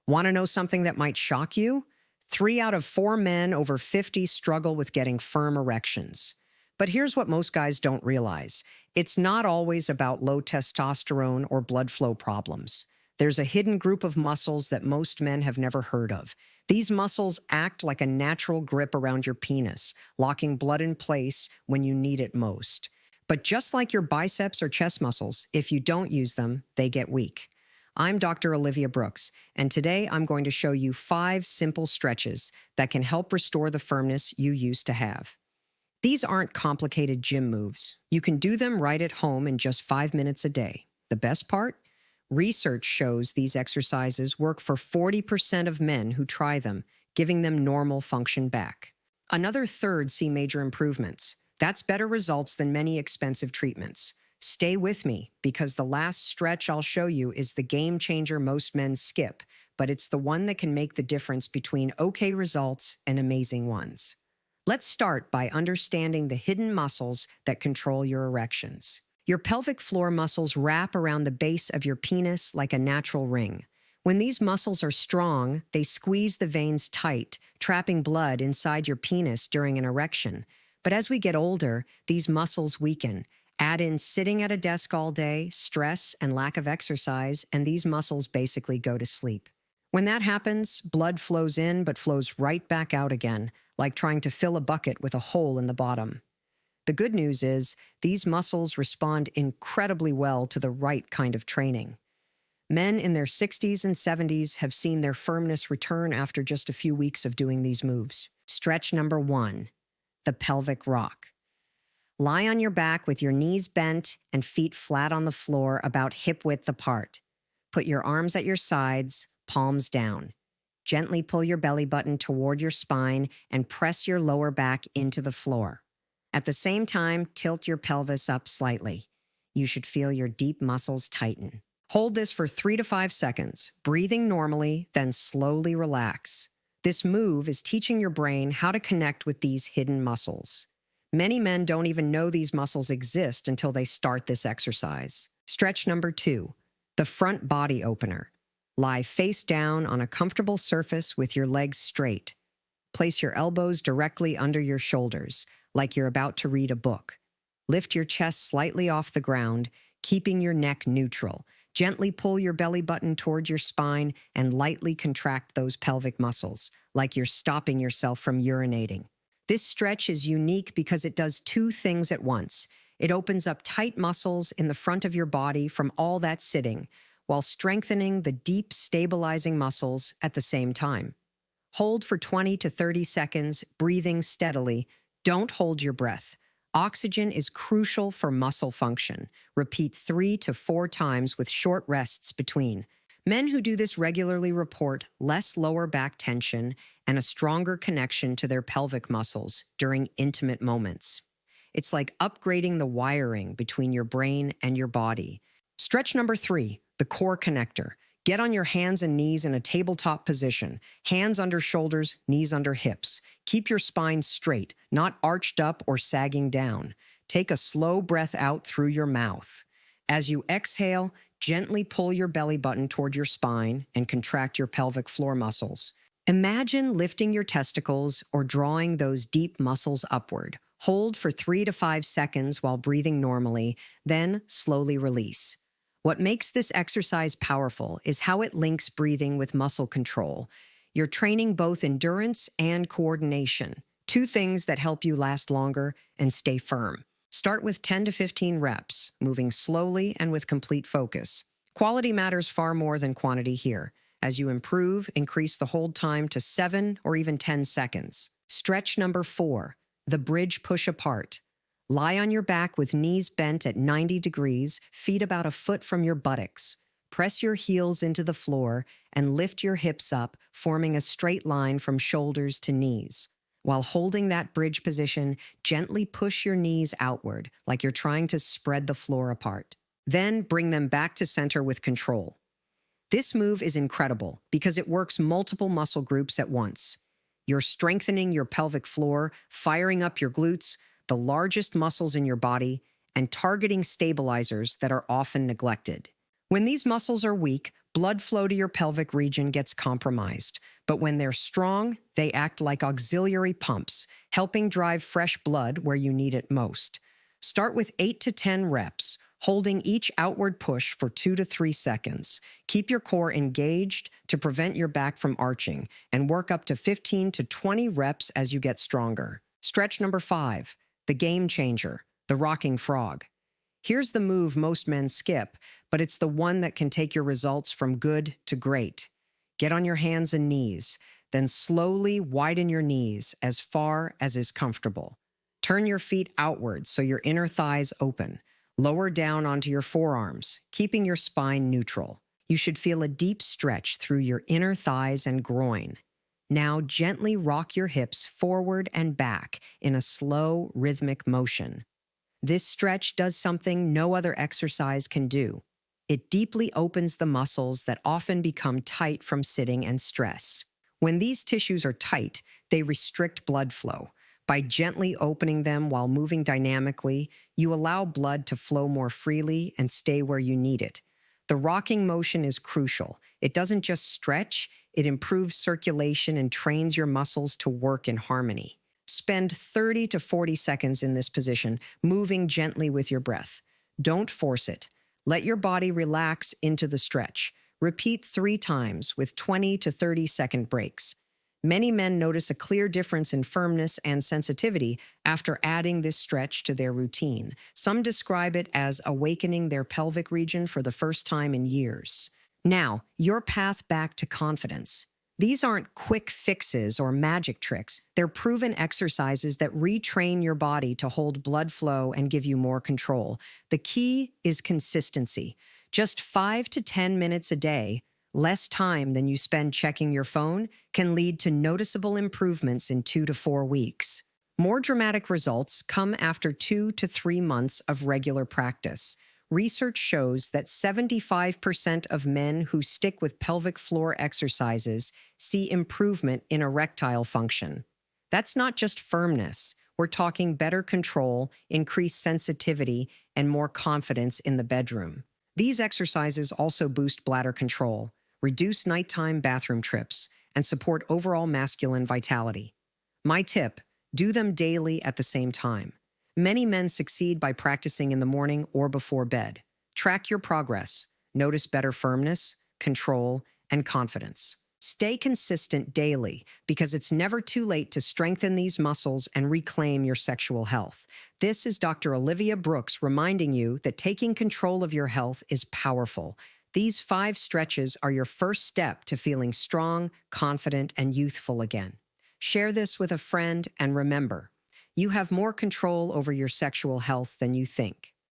Want to know something that might shock you? 3 out of 4 men over 50 struggle with getting firm erections. But here's what most guys don't realize. It's not always about low testosterone or blood flow problems. There's a hidden group of muscles that most men have never heard of. These muscles act like a natural grip around your penis, locking blood in place when you need it most. But just like your biceps or chest muscles, if you don't use them, they get weak. I'm Dr. Olivia Brooks, and today I'm going to show you 5 simple stretches that can help restore the firmness you used to have. These aren't complicated gym moves. You can do them right at home in just 5 minutes a day. The best part? Research shows these exercises work for 40% of men who try them, giving them normal function back. Another third see major improvements. That's better results than many expensive treatments. Stay with me, because the last stretch I'll show you is the game changer most men skip, but it's the one that can make the difference between okay results and amazing ones. Let's start by understanding the hidden muscles that control your erections. Your pelvic floor muscles wrap around the base of your penis like a natural ring. When these muscles are strong, they squeeze the veins tight, trapping blood inside your penis during an erection. But as we get older, these muscles weaken. Add in sitting at a desk all day, stress, and lack of exercise, and these muscles basically go to sleep. When that happens, blood flows in but flows right back out again, like trying to fill a bucket with a hole in the bottom. The good news is, these muscles respond incredibly well to the right kind of training. Men in their 60s and 70s have seen their firmness return after just a few weeks of doing these moves. Stretch number 1, the pelvic rock. Lie on your back with your knees bent and feet flat on the floor about hip-width apart. Put your arms at your sides, palms down. Gently pull your belly button toward your spine and press your lower back into the floor. At the same time, tilt your pelvis up slightly. You should feel your deep muscles tighten. Hold this for 3 to 5 seconds, breathing normally, then slowly relax. This move is teaching your brain how to connect with these hidden muscles. Many men don't even know these muscles exist until they start this exercise. Stretch number 2, the front body opener. Lie face down on a comfortable surface with your legs straight. Place your elbows directly under your shoulders, like you're about to read a book. Lift your chest slightly off the ground, keeping your neck neutral. Gently pull your belly button toward your spine and lightly contract those pelvic muscles, like you're stopping yourself from urinating. This stretch is unique because it does 2 things at once. It opens up tight muscles in the front of your body from all that sitting, while strengthening the deep, stabilizing muscles at the same time. Hold for 20 to 30 seconds, breathing steadily. Don't hold your breath. Oxygen is crucial for muscle function. Repeat 3 to 4 times with short rests between. Men who do this regularly report less lower back tension and a stronger connection to their pelvic muscles during intimate moments. It's like upgrading the wiring between your brain and your body. Stretch number 3, the core connector. Get on your hands and knees in a tabletop position. Hands under shoulders, knees under hips. Keep your spine straight, not arched up or sagging down. Take a slow breath out through your mouth. As you exhale, gently pull your belly button toward your spine and contract your pelvic floor muscles. Imagine lifting your testicles or drawing those deep muscles upward. Hold for 3 to 5 seconds while breathing normally, then slowly release. What makes this exercise powerful is how it links breathing with muscle control. You're training both endurance and coordination, 2 things that help you last longer and stay firm. Start with 10 to 15 reps, moving slowly and with complete focus. Quality matters far more than quantity here. As you improve, increase the hold time to 7 or even 10 seconds. Stretch number 4, the bridge push apart. Lie on your back with knees bent at 90 degrees, feet about a foot from your buttocks. Press your heels into the floor and lift your hips up, forming a straight line from shoulders to knees. While holding that bridge position, gently push your knees outward, like you're trying to spread the floor apart. Then bring them back to center with control. This move is incredible because it works multiple muscle groups at once. You're strengthening your pelvic floor, firing up your glutes, the largest muscles in your body, and targeting stabilizers that are often neglected. When these muscles are weak, Blood flow to your pelvic region gets compromised, but when they're strong, they act like auxiliary pumps, helping drive fresh blood where you need it most. Start with 8 to 10 reps, holding each outward push for 2 to 3 seconds. Keep your core engaged to prevent your back from arching, and work up to 15 to 20 reps as you get stronger. Stretch number 5, the game changer, the rocking frog. Here's the move most men skip, but it's the one that can take your results from good to great. Get on your hands and knees, then slowly widen your knees as far as is comfortable. Turn your feet outward so your inner thighs open. Lower down onto your forearms, keeping your spine neutral. You should feel a deep stretch through your inner thighs and groin. Now gently rock your hips forward and back in a slow, rhythmic motion. This stretch does something no other exercise can do. It deeply opens the muscles that often become tight from sitting and stress. When these tissues are tight, they restrict blood flow. By gently opening them while moving dynamically, you allow blood to flow more freely and stay where you need it. The rocking motion is crucial. It doesn't just stretch, it improves circulation and trains your muscles to work in harmony. Spend 30 to 40 seconds in this position, moving gently with your breath. Don't force it. Let your body relax into the stretch. Repeat 3 times with 20 to 30-second breaks. Many men notice a clear difference in firmness and sensitivity after adding this stretch to their routine. Some describe it as awakening their pelvic region for the first time in years. Now, your path back to confidence. These aren't quick fixes or magic tricks. They're proven exercises that retrain your body to hold blood flow and give you more control. The key is consistency. Just 5 to 10 minutes a day, less time than you spend checking your phone, can lead to noticeable improvements in 2 to 4 weeks. More dramatic results come after 2 to 3 months of regular practice. Research shows that 75% of men who stick with pelvic floor exercises see improvement in erectile function. That's not just firmness. We're talking better control, increased sensitivity, and more confidence in the bedroom. These exercises also boost bladder control, reduce nighttime bathroom trips, and support overall masculine vitality. My tip: do them daily at the same time. Many men succeed by practicing in the morning or before bed. Track your progress. Notice better firmness, control, and confidence. Stay consistent daily because it's never too late to strengthen these muscles and reclaim your sexual health. This is Dr. Olivia Brooks reminding you that taking control of your health is powerful. These 5 stretches are your first step to feeling strong, confident, and youthful again. Share this with a friend and remember, you have more control over your sexual health than you think.